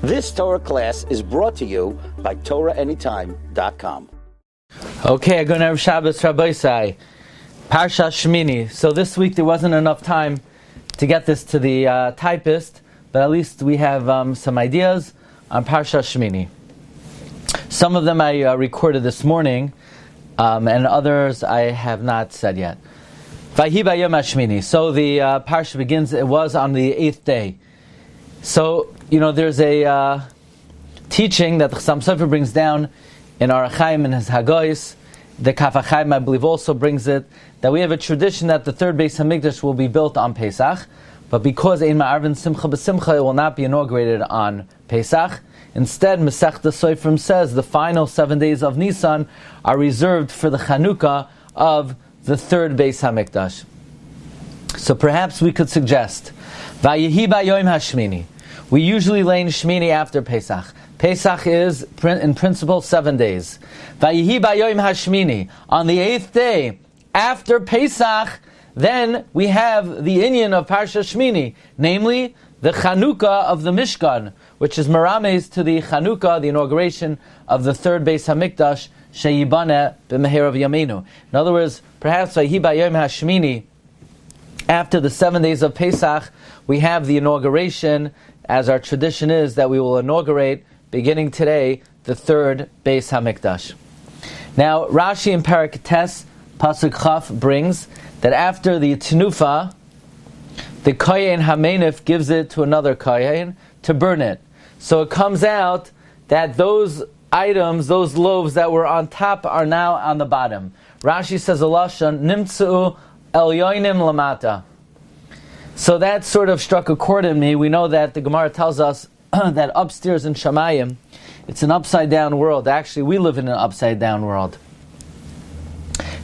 This Torah class is brought to you by TorahAnytime.com. Okay, I'm going to have Shabbos Rabbi Glatstein, Parshas Shemini. So this week there wasn't enough time to get this to the typist, but at least we have some ideas on Parshas Shemini. Some of them I recorded this morning, and others I have not said yet. Vayhi bayom hashmini. So the Parsha begins, it was on the 8th day. So, there's a teaching that the Chassam Sofer brings down in Arachaim and his Hagois. The Kaf HaChaim, I believe, also brings it, that we have a tradition that the third Beis HaMikdash will be built on Pesach, but because Ein Ma'arvin Simcha B'Simcha, it will not be inaugurated on Pesach. Instead, Masechta Sofrim says the final 7 days of Nisan are reserved for the Chanukah of the third Beis HaMikdash. So perhaps we could suggest, Vayehi Bayom Hashmini. We usually lay Shemini after Pesach. Pesach is, in principle, 7 days. Vayehi Bayom Hashmini. On the 8th day, after Pesach, then we have the inyan of Parsha Shemini, namely the Chanukah of the Mishkan, which is Merames to the Chanukah, the inauguration of the third Beis HaMikdash, Sheyibane b'Meher of Yameinu. In other words, perhaps Vayehi Bayom Hashmini, after the 7 days of Pesach, we have the inauguration, as our tradition is, that we will inaugurate, beginning today, the third Beis HaMikdash. Now, Rashi in Perek Tes, Pasuk Chaf, brings that after the Tenufa, the Kohen HaMeinif gives it to another Kohen to burn it. So it comes out that those items, those loaves that were on top, are now on the bottom. Rashi says, Alashon, Nimtzu Elyoinim Lamata. So that sort of struck a chord in me. We know that the Gemara tells us that upstairs in Shamayim, it's an upside-down world. Actually, we live in an upside-down world.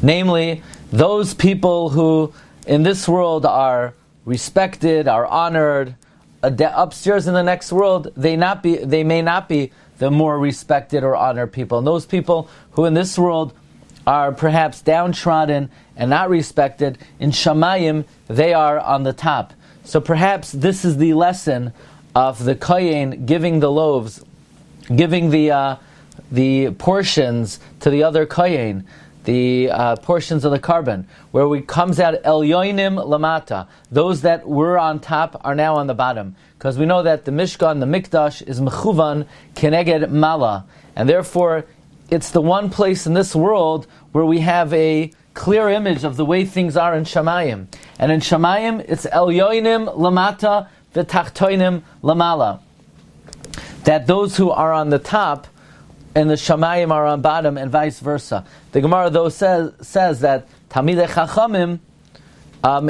Namely, those people who in this world are respected, are honored, upstairs in the next world, they may not be the more respected or honored people. And those people who in this world are perhaps downtrodden and not respected, in Shamayim, they are on the top. So perhaps this is the lesson of the Kohen giving the loaves, giving the portions to the other Kohen, the portions of the carbon, where it comes out Elyoinim Lamata. Those that were on top are now on the bottom. Because we know that the Mishkan, the Mikdash, is Mechuvan Keneged Mala. And therefore, it's the one place in this world where we have a clear image of the way things are in Shamayim. And in Shamayim, it's Elyoinim Lamata V'Tachtoinim Lamala. That those who are on the top and the Shamayim are on bottom, and vice versa. The Gemara, though, says that Talmidei Chachamim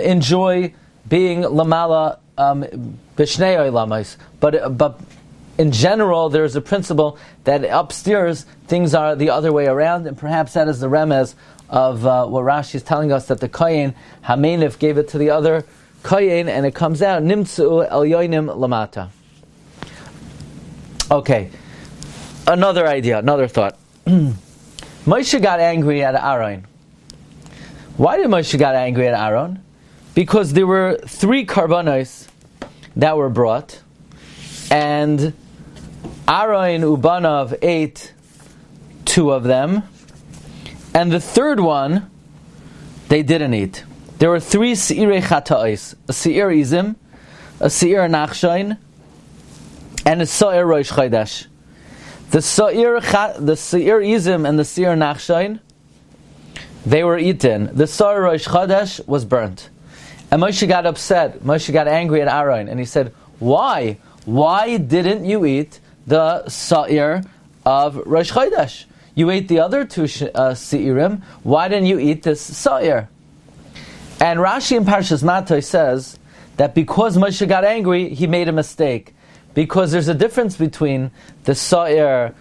enjoy being Lamala B'Shnei Olamos. But in general, there's a principle that upstairs things are the other way around, and perhaps that is the remez of what Rashi is telling us, that the Kohen HaMeinif gave it to the other Kohen, and it comes out Nimtzu Elyoinim Lamata. Okay, another idea, another thought. Moshe got angry at Aaron. Why did Moshe got angry at Aaron? Because there were 3 karbanos that were brought, and Aaron Ubanov ate 2 of them, and the third one they didn't eat. There were 3 Seirei Chata'is, a Seir Izim, a Seir Nachshain, and a Seir Rosh Chodesh. The Seir Izim and the Seir Nachshain, they were eaten. The Seir Rosh Chodesh was burnt. And Moshe got upset. Moshe got angry at Aaron, and he said, Why? Why didn't you eat the Seir of Rosh Chodesh? You ate the other 2 Seirim. Why didn't you eat this Seir? And Rashi in Parshas Matoi says that because Moshe got angry, he made a mistake. Because there's a difference between the Seir,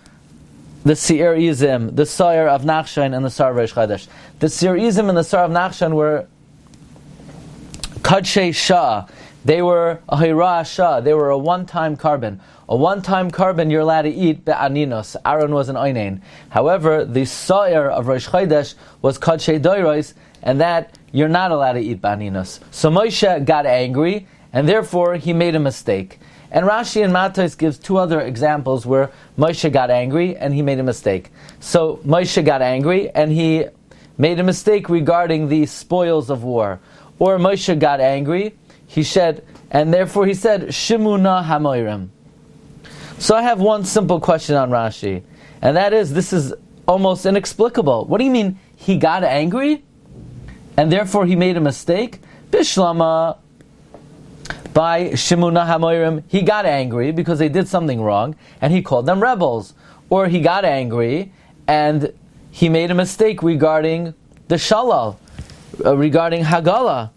the Seir Izim, the Seir of Nachshain, and the Seir of Rosh Chodesh. The Seir Izim and the Seir of Nachshain were Kadshei Shah. They were a Hira Shah. They were a one-time carbon. A one-time carbon you're allowed to eat be'aninos. Aaron was an oinain. However, the Seir of Rosh Chodesh was Kadshei Doiros, and that you're not allowed to eat be'aninos. So Moshe got angry, and therefore he made a mistake. And Rashi and Matos gives two other examples where Moshe got angry and he made a mistake. So Moshe got angry and he made a mistake regarding the spoils of war. Or Moshe got angry, and therefore he said, Shimuna Hamoirim. So I have one simple question on Rashi, and that is, this is almost inexplicable. What do you mean, he got angry, and therefore he made a mistake? Bishlama, by Shimuna Hamoirim, he got angry because they did something wrong, and he called them rebels. Or he got angry, and he made a mistake regarding the Shalal, regarding Hagala.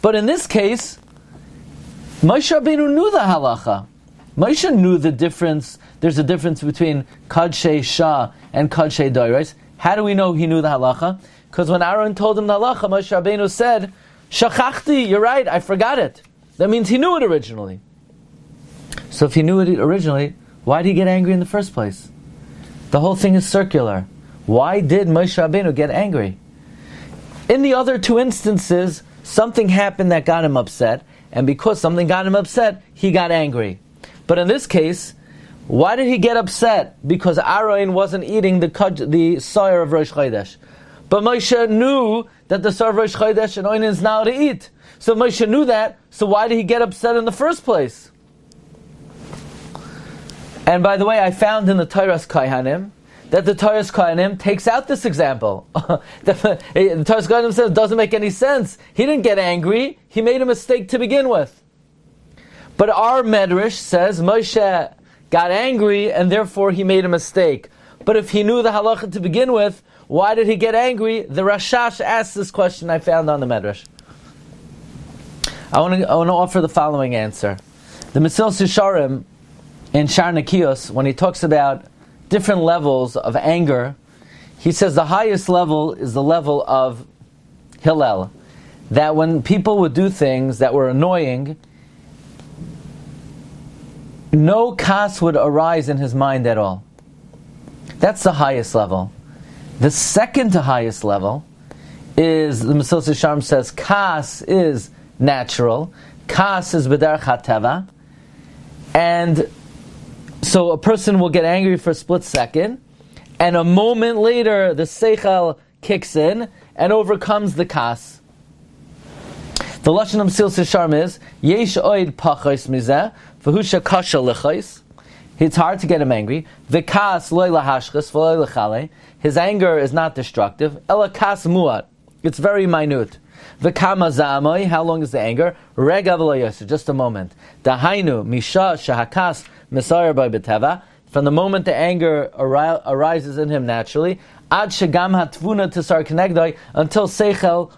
But in this case, Moshe Rabbeinu knew the halacha. Moshe knew the difference. There's a difference between Kadshei Shah and Kadshei Doiros. How do we know he knew the halacha? Because when Aaron told him the halacha, Moshe Rabbeinu said, Shachachti, you're right, I forgot it. That means he knew it originally. So if he knew it originally, why did he get angry in the first place? The whole thing is circular. Why did Moshe Rabbeinu get angry? In the other two instances, something happened that got him upset, and because something got him upset, he got angry. But in this case, why did he get upset? Because Aaron wasn't eating the Shiur of Rosh Chodesh. But Moshe knew that the Shiur of Rosh Chodesh and Oin is now to eat. So Moshe knew that, so why did he get upset in the first place? And by the way, I found in the Torah's Kohanim that the Torah's Kohanim takes out this example. The Torah's Kohanim says it doesn't make any sense. He didn't get angry, he made a mistake to begin with. But our Medrash says Moshe got angry and therefore he made a mistake. But if he knew the halacha to begin with, why did he get angry? The Rashash asked this question I found on the Medrash. I want to offer the following answer. The Mesilas Yesharim in Shar Nekios, when he talks about different levels of anger, he says the highest level is the level of Hillel. That when people would do things that were annoying, no kas would arise in his mind at all. That's the highest level. The second to highest level is, the Mesilas Yesharim says, kas is natural, kas is b'derech hateva, and so a person will get angry for a split second, and a moment later the seichel kicks in and overcomes the kas. The lashon of Mesilas Yesharim is yesh oid pachos mizeh v'hu shekasha lechos. It's hard to get him angry. V'kas loy lahashchis v'loy lechale. His anger is not destructive. Ela kas muat. It's very minute. V'kama za'amoi. How long is the anger? Rega v'lo yosef. Just a moment. Dahainu misha shahakas misayir by beteva. From the moment the anger arises in him naturally, ad shegam hatvuna tisar kenegdoi, until seichel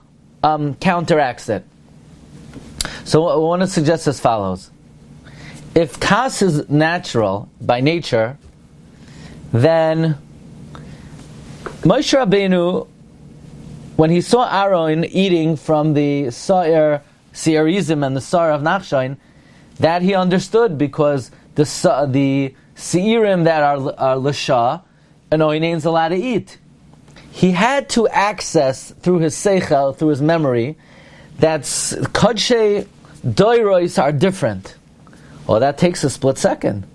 counteracts it. So I want to suggest as follows. If kas is natural by nature, then Moshe Rabbeinu, when he saw Aaron eating from the Shiurim and the Shiur of Nachshon, that he understood, because the Shiurim that are l'sha, an oinein's allowed to eat. He had to access through his seichel, through his memory, that Kadshei Doiros are different. Well, that takes a split second.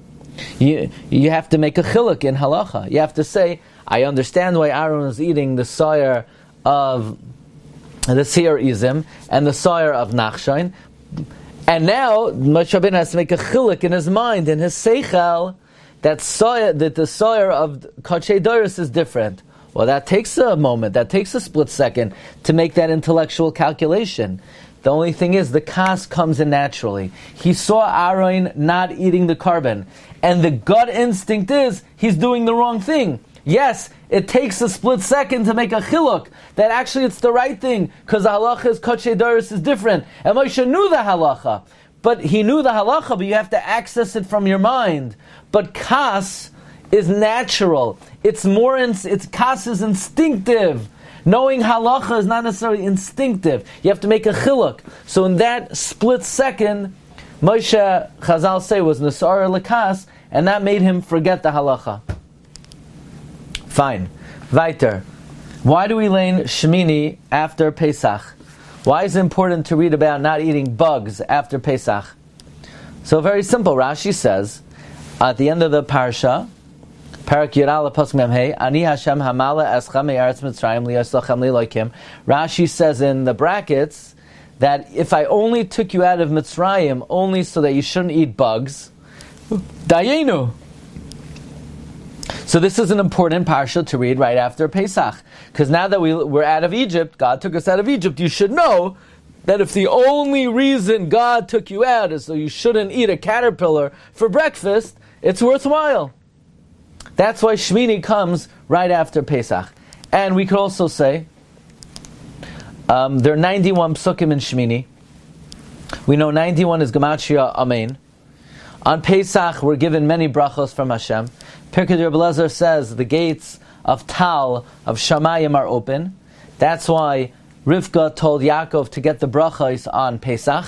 You have to make a chiluk in halacha. You have to say, I understand why Aaron is eating the Shiur of the Shiurim and the Shiur of Nachshon. And now Moshe Rabbeinu has to make a chiluk in his mind, in his seichel, that the Shiur of Kadshei Doiros is different. Well, that takes a moment, that takes a split second to make that intellectual calculation. The only thing is, the kas comes in naturally. He saw Aaron not eating the carbon, and the gut instinct is, he's doing the wrong thing. Yes, it takes a split second to make a chiluk, that actually it's the right thing, because the halacha is Kadshei Doiros is different. And Moshe knew the halacha, but he knew the halacha, but you have to access it from your mind. But kas is natural. It's kas is instinctive. Knowing halacha is not necessarily instinctive. You have to make a chiluk. So in that split second, Moshe, Chazal say, was nesar lekas, and that made him forget the halacha. Fine. Weiter. Why do we learn Shemini after Pesach? Why is it important to read about not eating bugs after Pesach? So very simple. Rashi says at the end of the Parsha, Parak Yirala Pasuk Mem Hey, Ani Hashem Hamala Eschem Me'aretz Mitzrayim Liyaslachem Lilokim. Rashi says in the brackets that if I only took you out of Mitzrayim only so that you shouldn't eat bugs, Dayenu. So this is an important Parsha to read right after Pesach, because now that we're out of Egypt, God took us out of Egypt, you should know that if the only reason God took you out is so you shouldn't eat a caterpillar for breakfast, it's worthwhile. That's why Shemini comes right after Pesach. And we could also say, there are 91 psukim in Shemini. We know 91 is Gematria Amen. On Pesach, we're given many brachos from Hashem. Pirkei Rabbi Glatstein says the gates of Tal, of Shamayim are open. That's why Rivka told Yaakov to get the brachos on Pesach.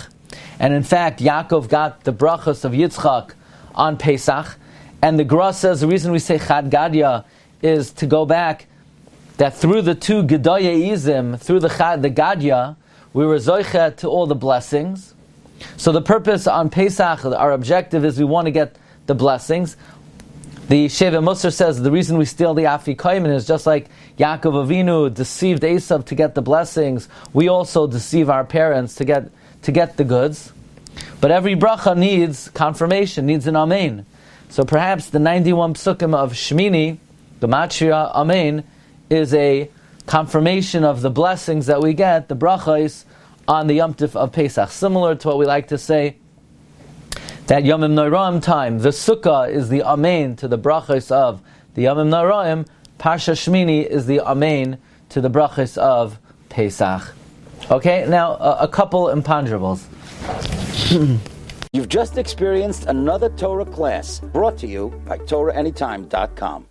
And in fact, Yaakov got the brachos of Yitzchak on Pesach. And the Gra says the reason we say Chad Gadya is to go back that through the two Gedaya Izim, through the Gadya, we were Zoichet to all the blessings. So the purpose on Pesach, our objective is we want to get the blessings. The Sheva Musar says the reason we steal the Afikoyim is just like Yaakov Avinu deceived Esav to get the blessings, we also deceive our parents to get the goods. But every bracha needs confirmation, needs an Amen. So perhaps the 91 psukim of Shemini, the Matria Amen, is a confirmation of the blessings that we get, the brachos, on the Yom Tif of Pesach. Similar to what we like to say, that Yomim Noraim time, the Sukkah is the Amen to the brachos of the Yomim Noraim, Parsha Shemini is the Amen to the brachos of Pesach. Okay, now a couple imponderables. You've just experienced another Torah class brought to you by TorahAnytime.com.